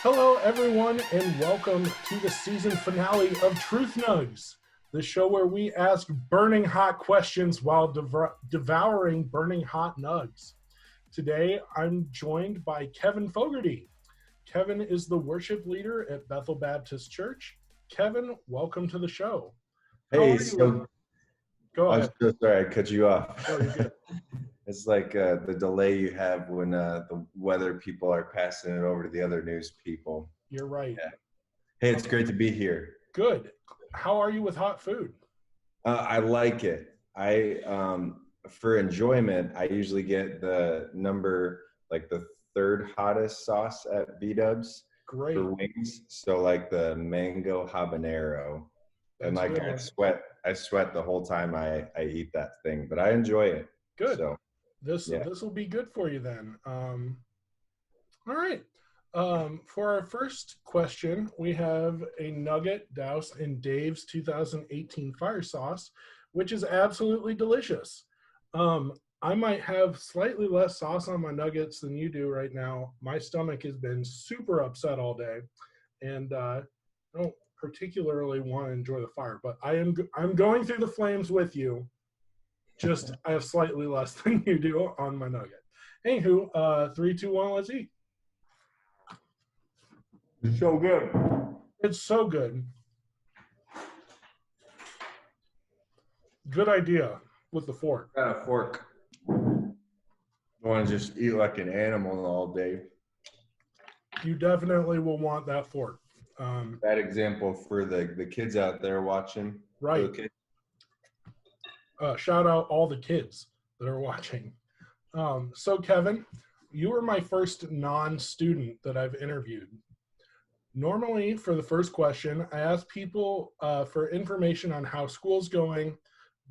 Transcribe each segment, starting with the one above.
Hello, everyone, and welcome to the season finale of Truth Nugz, the show where we ask burning hot questions while devouring burning hot nugs. Today, I'm joined by Kevin Fogerty. Kevin is the worship leader at Bethel Baptist Church. Kevin, welcome to the show. Hey, so Go ahead. I'm so sorry I cut you off. Oh, you're good. It's like the delay you have when the weather people are passing it over to the other news people. You're right. Yeah. Hey, it's great to be here. Good. How are you with hot food? I like it. For enjoyment, I usually get the third hottest sauce at B-Dubs for wings. So like the mango habanero. And like I sweat the whole time I eat that thing, but I enjoy it. Good. So this will be good for you then. All right. For our first question, we have a nugget doused in Dave's 2018 fire sauce, which is absolutely delicious. I might have slightly less sauce on my nuggets than you do right now. My stomach has been super upset all day, and I don't particularly want to enjoy the fire, but I'm going through the flames with you. Just I have slightly less than you do on my nugget. Anywho, 3, 2, 1, let's eat. It's so good. It's so good. Good idea with the fork. Got a fork. Don't want to just eat like an animal all day. You definitely will want that fork. Bad example for the kids out there watching. Right. Shout out all the kids that are watching. So Kevin, you were my first non-student that I've interviewed. Normally, for the first question, I ask people for information on how school's going,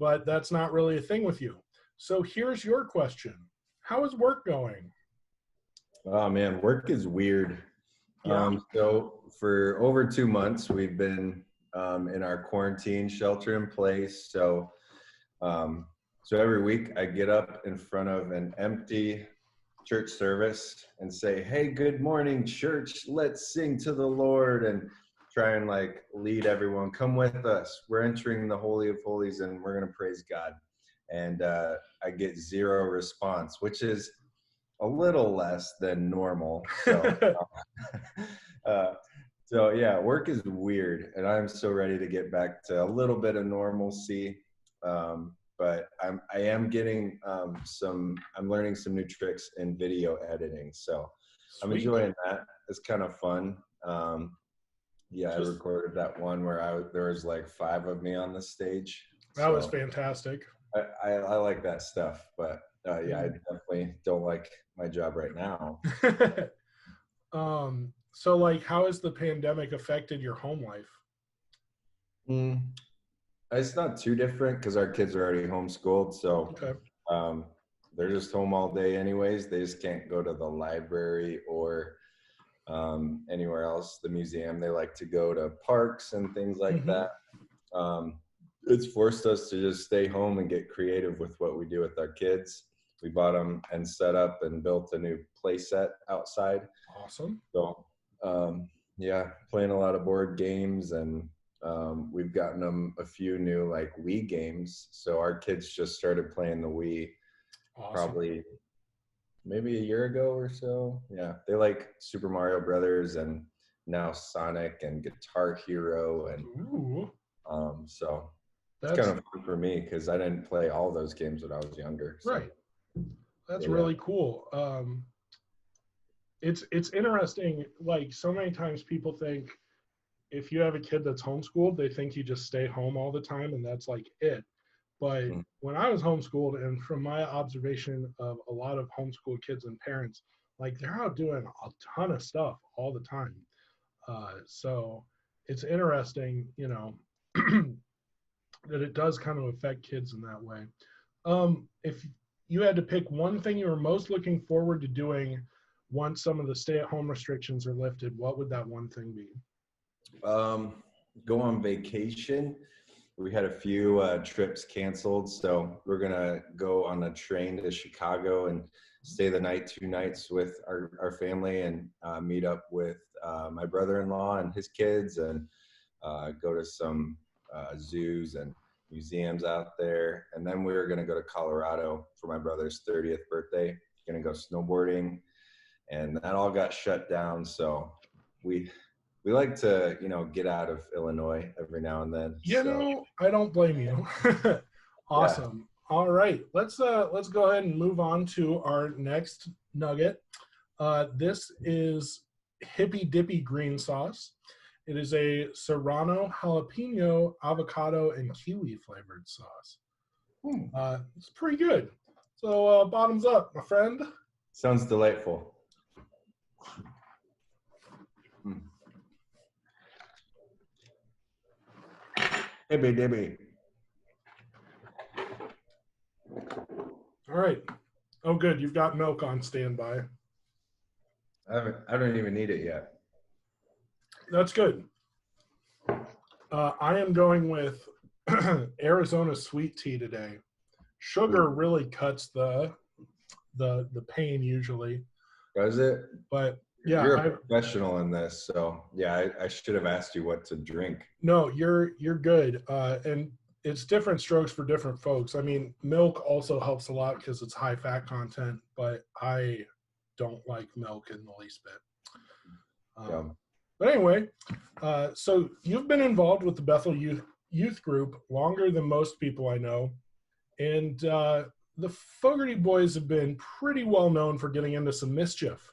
but that's not really a thing with you. So here's your question. How is work going? Oh man, work is weird. Yeah. So for over 2 months, we've been in our quarantine shelter in place. So every week I get up in front of an empty church service and say, "Hey, good morning, church. Let's sing to the Lord," and try and like lead everyone. Come with us. We're entering the Holy of Holies and we're going to praise God. And I get zero response, which is a little less than normal. So yeah, work is weird, and I'm so ready to get back to a little bit of normalcy. But I am getting I'm learning some new tricks in video editing. So I'm enjoying that. It's kind of fun. I recorded that one where there was like 5 of me on the stage. That was fantastic. I like that stuff, but I definitely don't like my job right now. So like, how has the pandemic affected your home life? It's not too different because our kids are already homeschooled. So okay. They're just home all day anyways. They just can't go to the library or anywhere else, the museum. They like to go to parks and things like that. It's forced us to just stay home and get creative with what we do with our kids. We bought them and set up and built a new play set outside. Awesome. So, playing a lot of board games, and we've gotten them a few new like Wii games. So our kids just started playing the Wii probably maybe a year ago or so. Yeah, they like Super Mario Brothers and now Sonic and Guitar Hero, and so it's kind of fun for me because I didn't play all those games when I was younger. So. Right. That's really cool. It's interesting. Like so many times people think if you have a kid that's homeschooled, they think you just stay home all the time and that's like it. But when I was homeschooled, and from my observation of a lot of homeschooled kids and parents, like they're out doing a ton of stuff all the time. So it's interesting, that it does kind of affect kids in that way. If you had to pick one thing you were most looking forward to doing once some of the stay-at-home restrictions are lifted, what would that one thing be? Go on vacation. we had a few trips canceled, so we're gonna go on a train to Chicago and stay the night, 2 nights with our family, and meet up with my brother-in-law and his kids, and go to some zoos and museums out there. And then we were gonna go to Colorado for my brother's 30th birthday. Gonna go snowboarding, and that all got shut down. So we like to, get out of Illinois every now and then. I don't blame you. Awesome. Yeah. All right, let's go ahead and move on to our next nugget. This is Hippy Dippy green sauce. It is a serrano, jalapeno, avocado, and kiwi flavored sauce. It's pretty good. So bottoms up, my friend. Sounds delightful. Hippy Dippy. All right. Oh, good. You've got milk on standby. I don't even need it yet. That's good. I am going with Arizona sweet tea today. Sugar really cuts the pain usually. Does it? But yeah, you're a professional in this, so yeah, I should have asked you what to drink. No, you're good. And it's different strokes for different folks. I mean, milk also helps a lot because it's high fat content, but I don't like milk in the least bit. But anyway, so you've been involved with the Bethel Youth Group longer than most people I know. And the Fogerty boys have been pretty well known for getting into some mischief.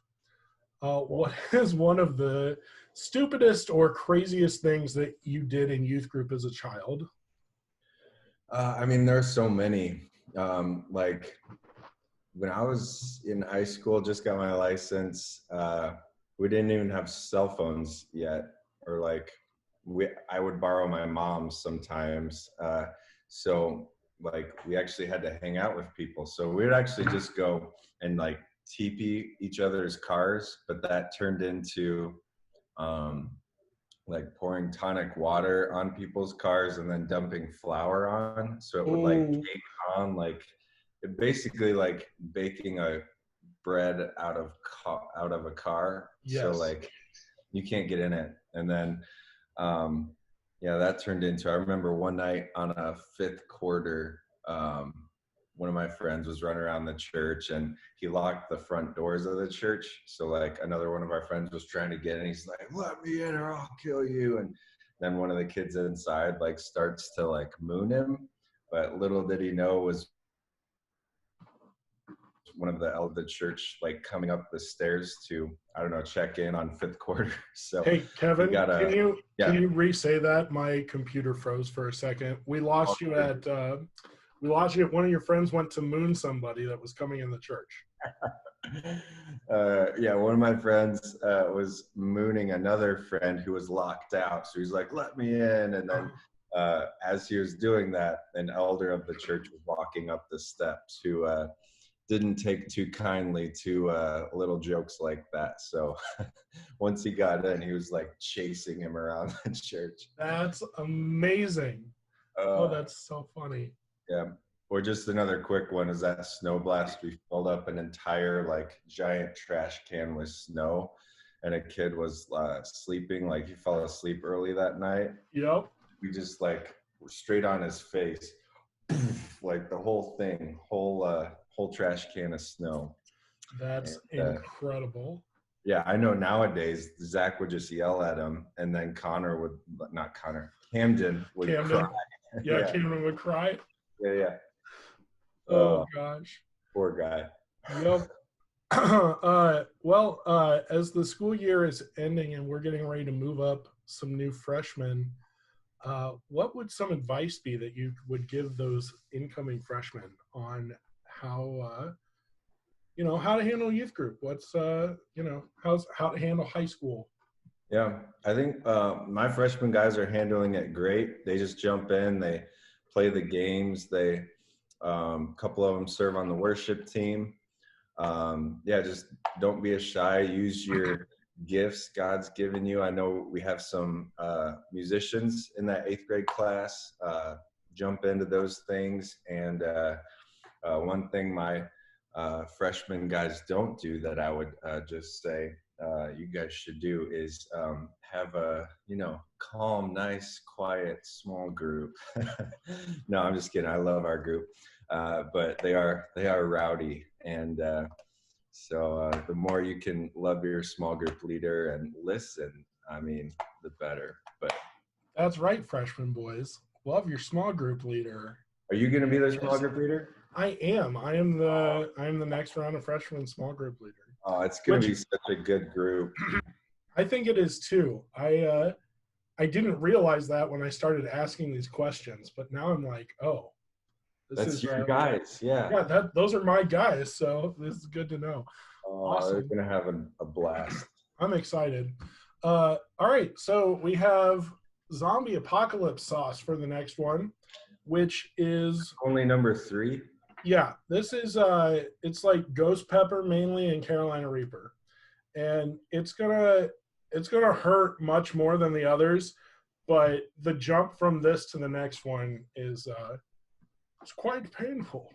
What is one of the stupidest or craziest things that you did in youth group as a child? I mean, there's so many. Like when I was in high school, just got my license. We didn't even have cell phones yet, or like I would borrow my mom's sometimes. So like we actually had to hang out with people. So we would actually just go and like TP each other's cars, but that turned into like pouring tonic water on people's cars and then dumping flour on, so it would like cake on, like it basically like baking a bread out of a car. Yes. So like you can't get in it. And then that turned into, I remember one night on a fifth quarter, one of my friends was running around the church and he locked the front doors of the church. So like another one of our friends was trying to get in. He's like, "Let me in or I'll kill you." And then one of the kids inside like starts to like moon him. But little did he know it was one of the church like coming up the stairs to, I don't know, check in on fifth quarter. So hey Kevin, can you re-say that? My computer froze for a second. We lost you at one of your friends went to moon somebody that was coming in the church. One of my friends was mooning another friend who was locked out. So he's like, "Let me in." And then as he was doing that, an elder of the church was walking up the steps who didn't take too kindly to little jokes like that. So once he got in, he was like chasing him around the church. That's amazing. That's so funny. Yeah. Or just another quick one is that snow blast. We filled up an entire like giant trash can with snow, and a kid was sleeping, like he fell asleep early that night. Yep. We just like were straight on his face, like the whole thing, whole trash can of snow. That's incredible. Yeah, I know nowadays Zaac would just yell at him, and then Camden would cry. Yeah, Camden would cry. Yeah. Oh gosh. Poor guy. Yep. As the school year is ending and we're getting ready to move up some new freshmen, what would some advice be that you would give those incoming freshmen on how to handle youth group? What's how to handle high school? Yeah, I think my freshman guys are handling it great. They just jump in, they play the games, they a couple of them serve on the worship team. Just don't be shy. Use your gifts God's given you. I know we have some musicians in that 8th grade class. Jump into those things. And one thing my freshman guys don't do that I would just say you guys should do is have a, calm, nice, quiet, small group. No, I'm just kidding. I love our group. But they are rowdy. And so the more you can love your small group leader and listen, I mean, the better. But That's right, freshman boys. Love your small group leader. are you going to be the small group leader? I am. I am the next round of freshman small group leader. Oh, it's going to be such a good group. I think it is too. I didn't realize that when I started asking these questions, but now I'm like, oh, that's your guys. Yeah. Yeah, those are my guys. So this is good to know. Oh, awesome. They're going to have a blast. I'm excited. All right. So we have zombie apocalypse sauce for the next one, which is only number 3. Yeah, this is it's like ghost pepper mainly and Carolina Reaper, and it's gonna hurt much more than the others, but the jump from this to the next one is it's quite painful.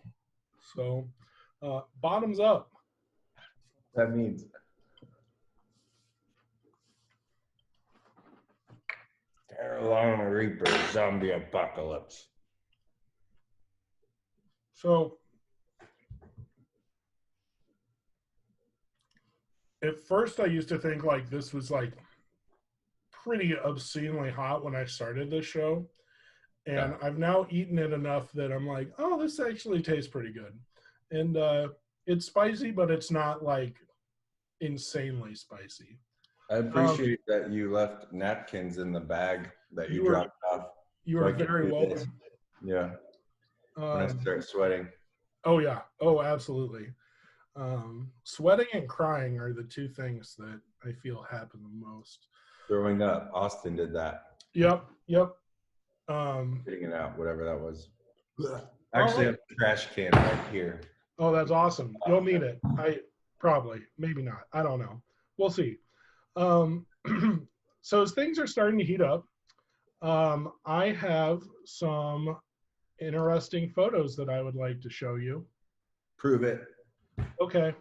So bottoms up. That means Carolina Reaper zombie apocalypse. So at first I used to think like this was like pretty obscenely hot when I started this show. And I've now eaten it enough that I'm like, oh, this actually tastes pretty good. And it's spicy, but it's not like insanely spicy. I appreciate that you left napkins in the bag that you dropped off. You are very welcome. Yeah. When I start sweating. Oh, yeah. Oh, absolutely. Sweating and crying are the two things that I feel happen the most. Throwing up. Austin did that. Yep. Getting it out, whatever that was. Actually, I have a trash can right here. Oh, that's awesome. You'll need it. Probably. Maybe not. I don't know. We'll see. So as things are starting to heat up, I have some interesting photos that I would like to show you. Prove it. Okay.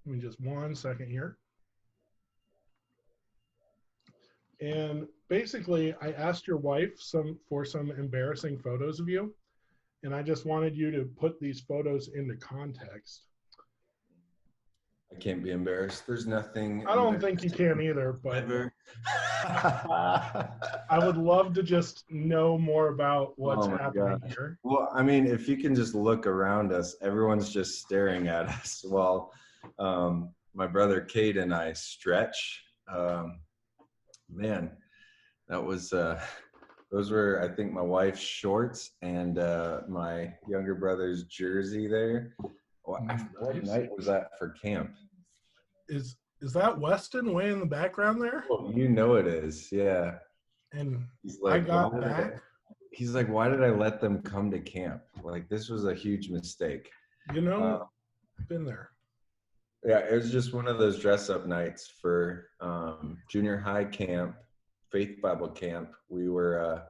Give me just 1 second here. And basically, I asked your wife for some embarrassing photos of you, and I just wanted you to put these photos into context. I can't be embarrassed. There's nothing. I don't think you can either, but I would love to just know more about what's happening here. Well, I mean, if you can just look around us, everyone's just staring at us while my brother Cade and I stretch. Man, that was those were, I think, my wife's shorts and my younger brother's jersey there. What night was that for camp? Is that Weston way in the background there? Well, you know it is, yeah. And he's like, I got back. He's like, why did I let them come to camp? Like, this was a huge mistake. You know, been there. Yeah, it was just one of those dress-up nights for junior high camp, Faith Bible camp. We were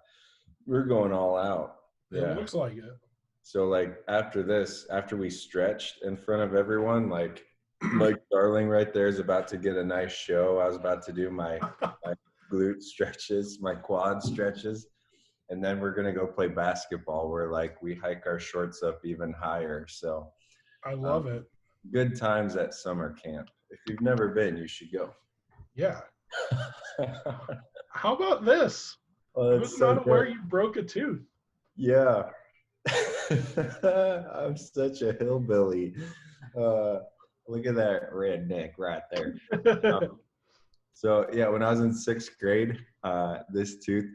going all out. Yeah. It looks like it. So like after we stretched in front of everyone, like Mike Darling right there is about to get a nice show. I was about to do my glute stretches, my quad stretches, and then we're gonna go play basketball where like we hike our shorts up even higher. So I love it. Good times at summer camp. If you've never been, you should go. Yeah. How about this? Oh, I was not aware you broke a tooth. Yeah. I'm such a hillbilly. Look at that redneck right there. So yeah, when I was in 6th grade, this tooth,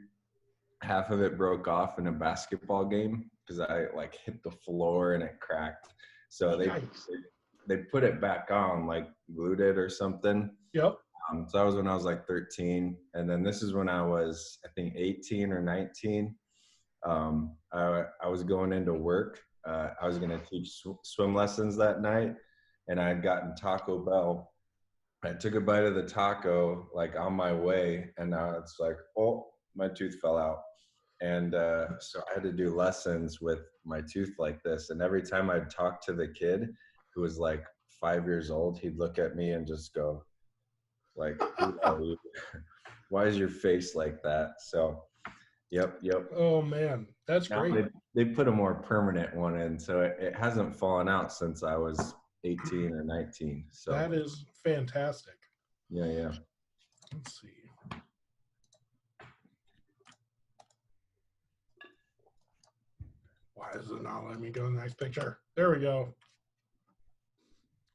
half of it broke off in a basketball game because I like hit the floor and it cracked. So they put it back on, like glued it or something. Yep. So that was when I was like 13. And then this is when I was, I think, 18 or 19. I was going into work. I was going to teach swim lessons that night. And I had gotten Taco Bell I took a bite of the taco like on my way, and now it's like, oh, my tooth fell out. And so I had to do lessons with my tooth like this. And every time I'd talk to the kid who was like 5 years old, he'd look at me and just go, like, who are you? Why is your face like that? So, yep. Oh man, that's Now great. they put a more permanent one in, so it hasn't fallen out since I was 18 or 19. So That is fantastic. yeah. Let's see. Why is it not letting me go to the next picture? There we go.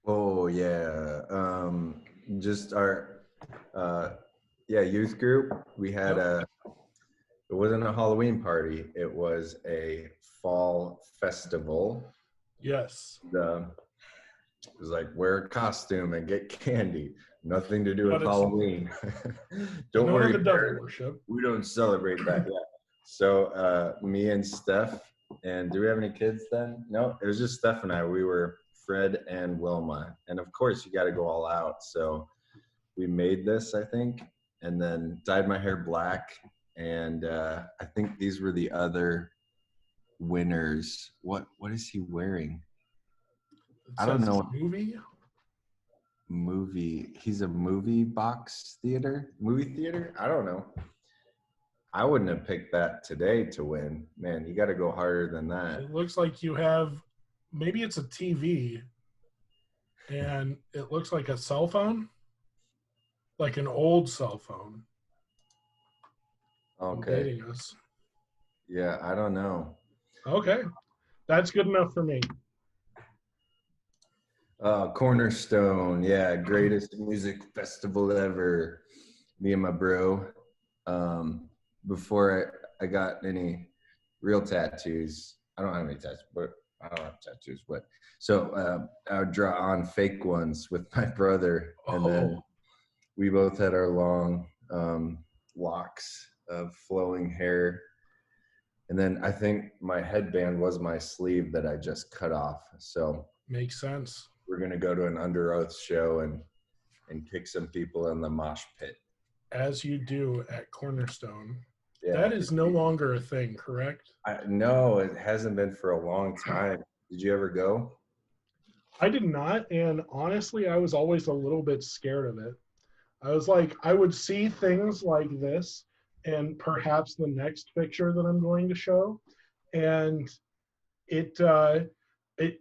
Oh yeah. Just our youth group. We had it wasn't a Halloween party, it was a fall festival. Yes. It was like wear a costume and get candy. Nothing to do with Halloween. Don't worry, the devil worship. We don't celebrate that yet. So me and Steph, and do we have any kids then? No, it was just Steph and I. We were Fred and Wilma, and of course you got to go all out. So we made this, I think, and then dyed my hair black, and I think these were the other winners. What is he wearing? I don't know. Movie. He's a movie theater. I don't know. I wouldn't have picked that today to win. Man, you got to go harder than that. It looks like you have, maybe it's a TV, and it looks like a cell phone, like an old cell phone. Okay. Dating us. Yeah, I don't know. Okay, that's good enough for me. Cornerstone, yeah, greatest music festival ever. Me and my bro. Before I got any real tattoos, I don't have any tattoos, but I don't have tattoos. But so I would draw on fake ones with my brother, and then we both had our long locks of flowing hair. And then I think my headband was my sleeve that I just cut off. So makes sense. We're gonna go to an Under Oath show and kick some people in the mosh pit. As you do at Cornerstone. Yeah, that is no longer a thing, correct? No, it hasn't been for a long time. Did you ever go? I did not, and honestly, I was always a little bit scared of it. I was like, I would see things like this, and perhaps the next picture that I'm going to show, and it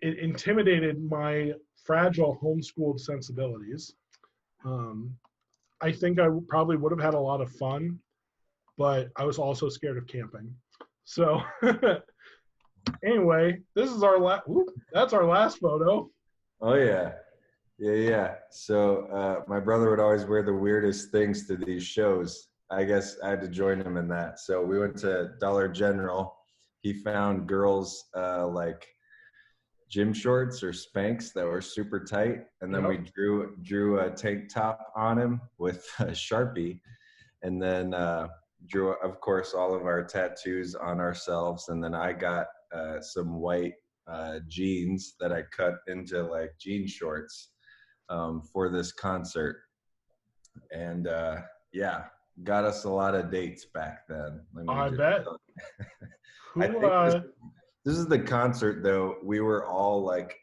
intimidated my fragile homeschooled sensibilities. I think I probably would have had a lot of fun, but I was also scared of camping. So anyway, this is our that's our last photo. Oh yeah. So my brother would always wear the weirdest things to these shows. I guess I had to join him in that. So we went to Dollar General. He found girls like gym shorts or Spanx that were super tight, and then we drew a tank top on him with a Sharpie, and then drew, of course, all of our tattoos on ourselves. And then I got some white jeans that I cut into like jean shorts for this concert, and got us a lot of dates back then. I bet. I think this is the concert though. We were all like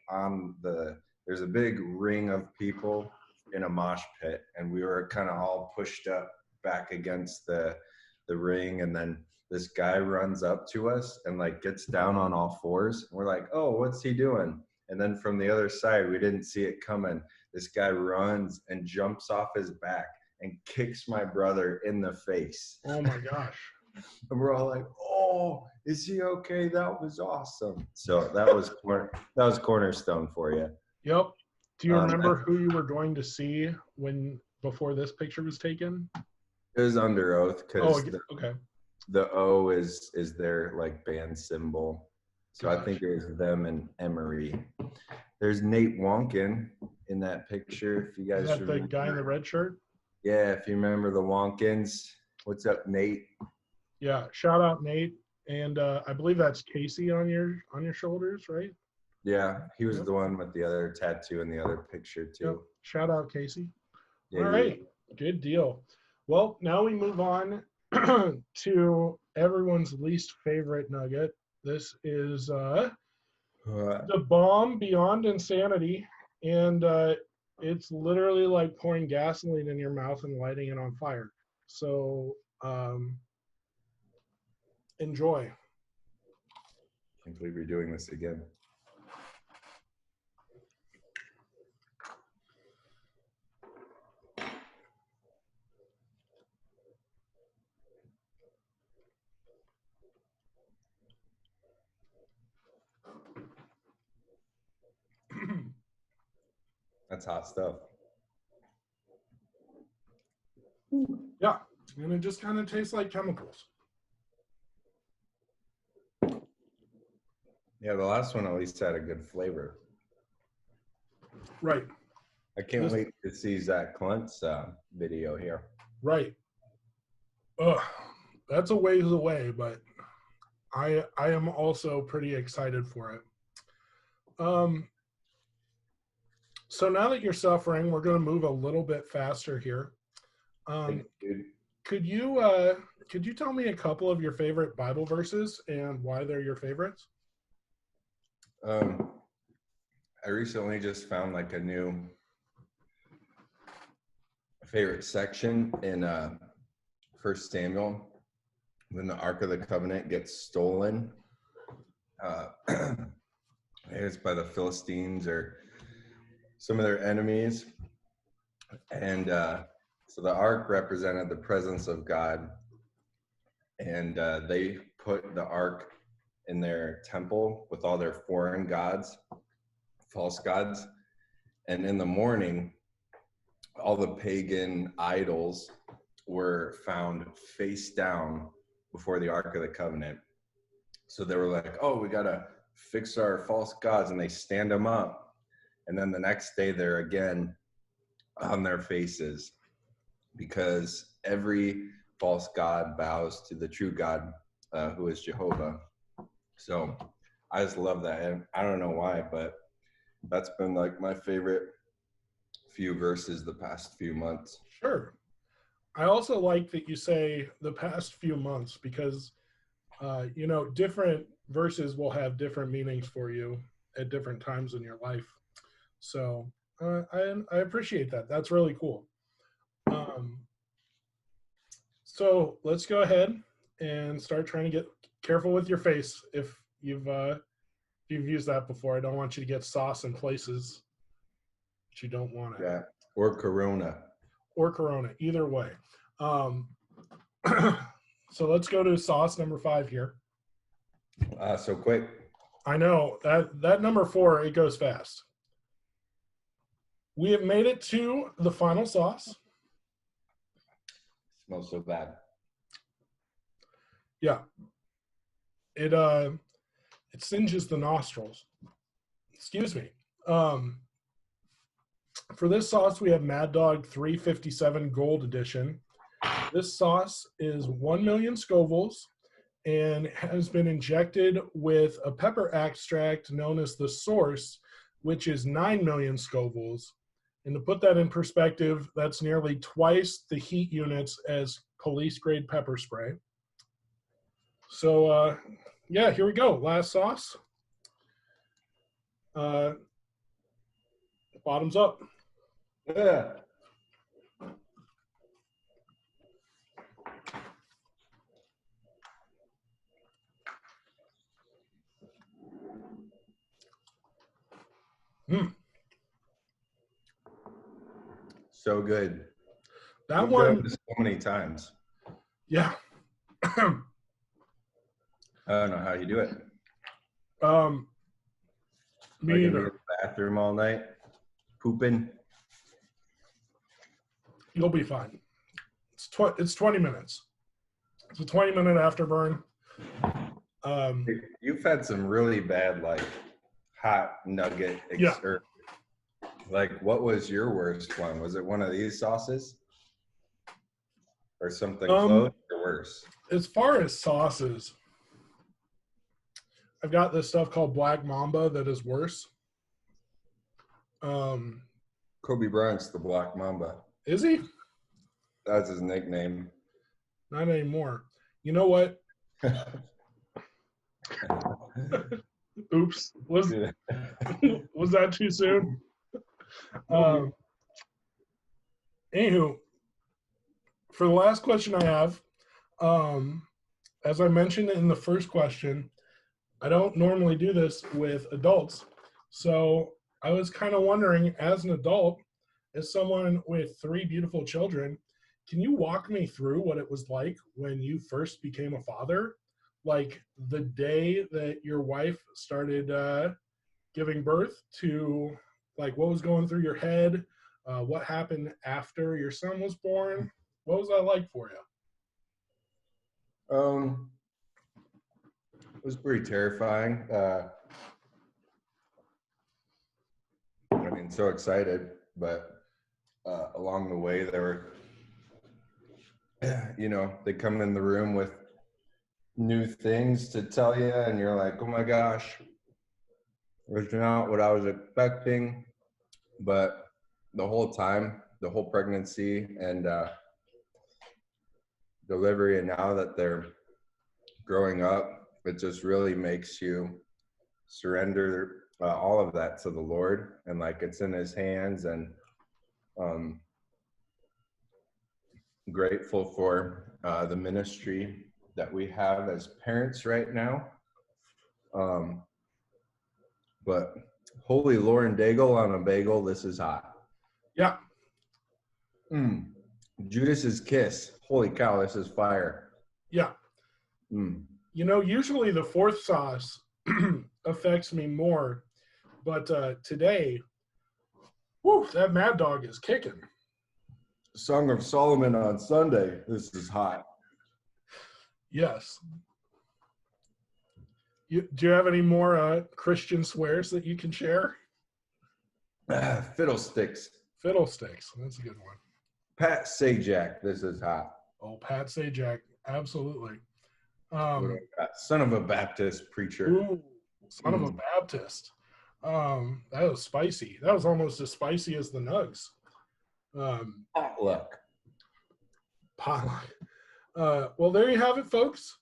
there's a big ring of people in a mosh pit, and we were kind of all pushed up back against the ring, and then this guy runs up to us and like gets down on all fours, and we're like, oh, what's he doing? And then from the other side, we didn't see it coming, this guy runs and jumps off his back and kicks my brother in the face. Oh my gosh. And we're all like, oh, is he okay? That was awesome. So that was Cornerstone for you. Yep. Do you remember who you were going to see before this picture was taken? It was Under Oath, because okay. The O is their like band symbol. So I think it was them and Emery. There's Nate Wonkin in that picture. If you guys remember. Is that the guy in the red shirt? Yeah, if you remember the Wonkins. What's up, Nate? Yeah, shout out Nate. And I believe that's Casey on your shoulders, right? Yeah, he was the one with the other tattoo in the other picture too. Yep. Shout out Casey. All right, good deal. Well, now we move on to everyone's least favorite nugget. This is the bomb beyond insanity, and it's literally like pouring gasoline in your mouth and lighting it on fire. So enjoy. Can't believe you're doing this again. That's hot stuff. Yeah, and it just kind of tastes like chemicals. Yeah, the last one at least had a good flavor. Right. I can't wait to see Zaac Clunt's video here. Right. Ugh, that's a ways away, but I am also pretty excited for it. So now that you're suffering, we're going to move a little bit faster here. Could you tell me a couple of your favorite Bible verses and why they're your favorites? I recently just found like a new favorite section in 1 Samuel when the Ark of the Covenant gets stolen. It's by the Philistines or some of their enemies. And so the Ark represented the presence of God. And they put the Ark in their temple with all their foreign gods, false gods. And in the morning, all the pagan idols were found face down before the Ark of the Covenant. So they were like, oh, we got to fix our false gods. And they stand them up. And then the next day, they're again on their faces because every false god bows to the true God, who is Jehovah. So I just love that. And I don't know why, but that's been like my favorite few verses the past few months. Sure. I also like that you say the past few months because, different verses will have different meanings for you at different times in your life. So I appreciate that. That's really cool. So let's go ahead and start trying to get careful with your face if you've used that before. I don't want you to get sauce in places that you don't want it. Yeah, or Corona. Or Corona, either way. So let's go to sauce number 5 here. So quick. I know that number 4, it goes fast. We have made it to the final sauce. Smells so bad. Yeah. It singes the nostrils. Excuse me. For this sauce, we have Mad Dog 357 Gold Edition. This sauce is 1 million Scovilles and has been injected with a pepper extract known as the Source, which is 9 million Scovilles. And to put that in perspective, that's nearly twice the heat units as police-grade pepper spray. So, yeah, here we go. Last sauce. Bottoms up. Yeah. So good. That one. So many times. Yeah. I don't know how you do it. Me either. In the bathroom all night, pooping. You'll be fine. It's 20 minutes. It's a 20-minute afterburn. You've had some really bad, like, hot nugget. Yeah. Like, what was your worst one? Was it one of these sauces? Or something close or worse? As far as sauces, I've got this stuff called Black Mamba that is worse. Kobe Bryant's the Black Mamba. Is he? That's his nickname. Not anymore. You know what? Oops. Was that too soon? Anywho, for the last question I have, as I mentioned in the first question, I don't normally do this with adults. So I was kind of wondering, as an adult, as someone with 3 beautiful children, can you walk me through what it was like when you first became a father? Like the day that your wife started giving birth to, like, what was going through your head? What happened after your son was born? What was that like for you? It was pretty terrifying. I mean, so excited, but along the way, there were, they come in the room with new things to tell you, and you're like, oh my gosh, it's not what I was expecting. But the whole time, the whole pregnancy and delivery, and now that they're growing up, it just really makes you surrender all of that to the Lord, and like it's in his hands. And grateful for the ministry that we have as parents right now. But holy Lauren Daigle on a bagel, this is hot. Yeah. Judas's Kiss, holy cow, this is fire. Yeah. Usually the 4th sauce affects me more, but today, whew, that Mad Dog is kicking. Song of Solomon on Sunday, this is hot. Yes. Do you have any more Christian swears that you can share? Fiddlesticks. Fiddlesticks, that's a good one. Pat Sajak, this is hot. Oh, Pat Sajak, absolutely. Son of a Baptist preacher. Ooh, son of a Baptist. That was spicy. That was almost as spicy as the Nugz. Potluck. Well, there you have it, folks.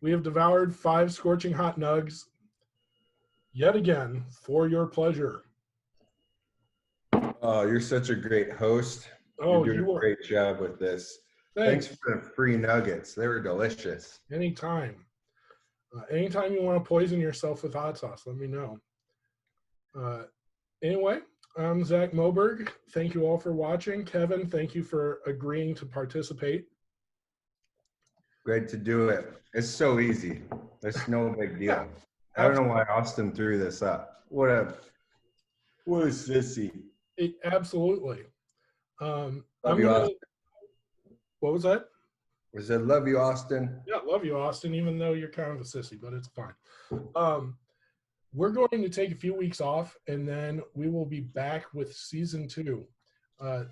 We have devoured 5 scorching hot Nugz yet again for your pleasure. Oh, you're such a great host. Oh, you're doing a great job with this. Thanks for the free nuggets. They were delicious. Anytime. Anytime you want to poison yourself with hot sauce, let me know. Anyway, I'm Zach Moberg. Thank you all for watching. Kevin, thank you for agreeing to participate. Great to do it. It's so easy. It's no big deal. Yeah, I don't know why Austin threw this up. What a sissy. Absolutely. Love you, Austin. What was that? I said, love you, Austin. Yeah, love you, Austin, even though you're kind of a sissy, but it's fine. We're going to take a few weeks off, and then we will be back with season 2.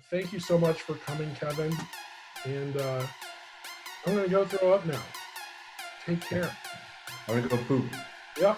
Thank you so much for coming, Kevin. And I'm going to go throw up now. Take care. I'm going to go poop. Yep.